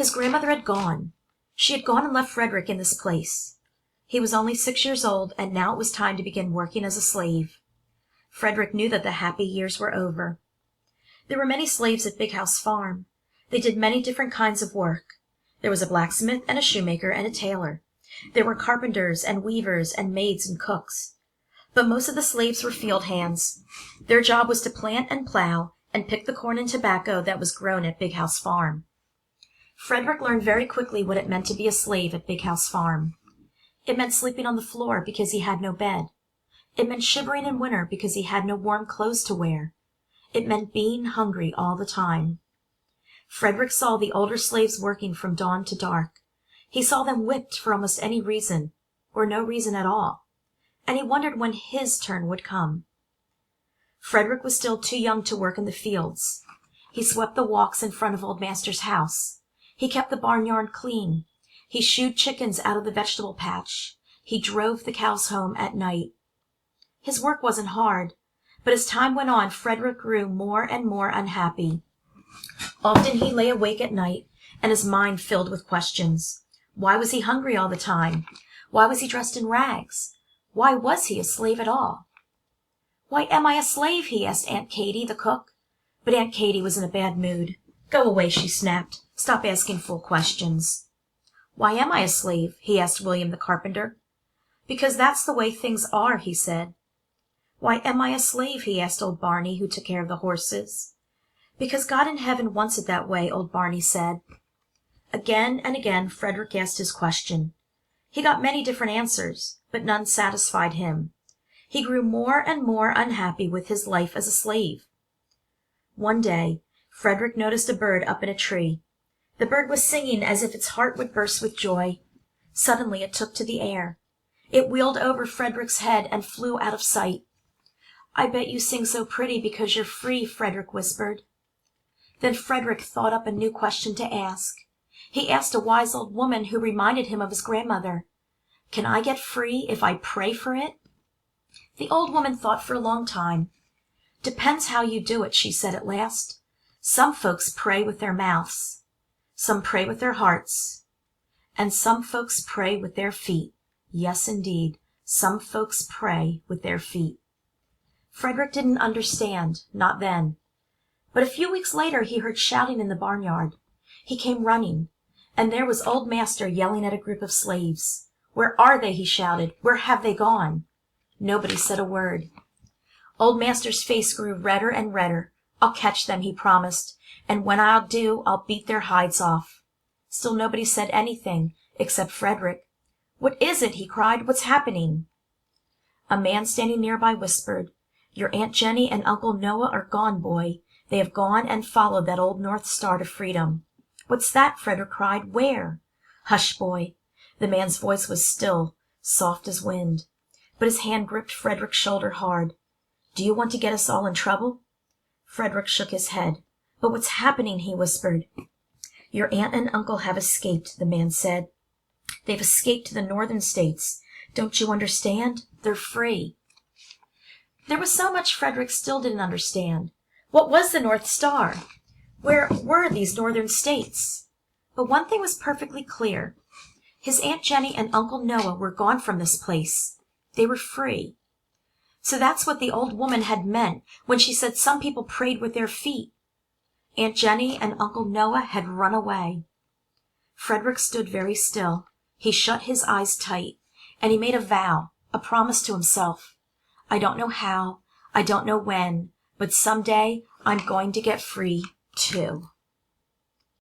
His grandmother had gone. She had gone and left Frederick in this place. He was only 6 years old, and now it was time to begin working as a slave. Frederick knew that the happy years were over. There were many slaves at Big House Farm. They did many different kinds of work. There was a blacksmith and a shoemaker and a tailor. There were carpenters and weavers and maids and cooks. But most of the slaves were field hands. Their job was to plant and plow and pick the corn and tobacco that was grown at Big House Farm. Frederick learned very quickly what it meant to be a slave at Big House Farm. It meant sleeping on the floor because he had no bed. It meant shivering in winter because he had no warm clothes to wear. It meant being hungry all the time. Frederick saw the older slaves working from dawn to dark. He saw them whipped for almost any reason, or no reason at all, and he wondered when his turn would come. Frederick was still too young to work in the fields. He swept the walks in front of Old Master's house. He kept the barnyard clean. He shooed chickens out of the vegetable patch. He drove the cows home at night. His work wasn't hard, but as time went on, Frederick grew more and more unhappy. Often he lay awake at night, and his mind filled with questions. Why was he hungry all the time? Why was he dressed in rags? Why was he a slave at all? "Why am I a slave?" he asked Aunt Katy, the cook. But Aunt Katy was in a bad mood. "Go away," she snapped. "Stop asking fool questions." "Why am I a slave?" he asked William the carpenter. "Because that's the way things are," he said. "Why am I a slave?" he asked old Barney, who took care of the horses. "Because God in heaven wants it that way," old Barney said. Again and again Frederick asked his question. He got many different answers, but none satisfied him. He grew more and more unhappy with his life as a slave. One day, Frederick noticed a bird up in a tree. The bird was singing as if its heart would burst with joy. Suddenly it took to the air. It wheeled over Frederick's head and flew out of sight. "I bet you sing so pretty because you're free," Frederick whispered. Then Frederick thought up a new question to ask. He asked a wise old woman who reminded him of his grandmother, "Can I get free if I pray for it?" The old woman thought for a long time. "Depends how you do it," she said at last. "Some folks pray with their mouths. Some pray with their hearts. And some folks pray with their feet. Yes, indeed, some folks pray with their feet." Frederick didn't understand, not then. But a few weeks later he heard shouting in the barnyard. He came running, and there was Old Master yelling at a group of slaves. "Where are they?" he shouted. "Where have they gone?" Nobody said a word. Old Master's face grew redder and redder. "I'll catch them," he promised, "and when I do, I'll beat their hides off." Still nobody said anything, except Frederick. "What is it?" he cried. "What's happening?" A man standing nearby whispered, "Your Aunt Jenny and Uncle Noah are gone, boy. They have gone and followed that old North Star to freedom." "What's that?" Frederick cried. "Where?" "Hush, boy." The man's voice was still, soft as wind, but his hand gripped Frederick's shoulder hard. "Do you want to get us all in trouble?" Frederick shook his head. "But what's happening?" he whispered. "Your aunt and uncle have escaped," the man said. "They've escaped to the northern states. Don't you understand? They're free." There was so much Frederick still didn't understand. What was the North Star? Where were these northern states? But one thing was perfectly clear. His Aunt Jenny and Uncle Noah were gone from this place. They were free. So that's what the old woman had meant when she said some people prayed with their feet. Aunt Jenny and Uncle Noah had run away. Frederick stood very still. He shut his eyes tight, and he made a vow, a promise to himself. "I don't know how, I don't know when, but someday I'm going to get free, too."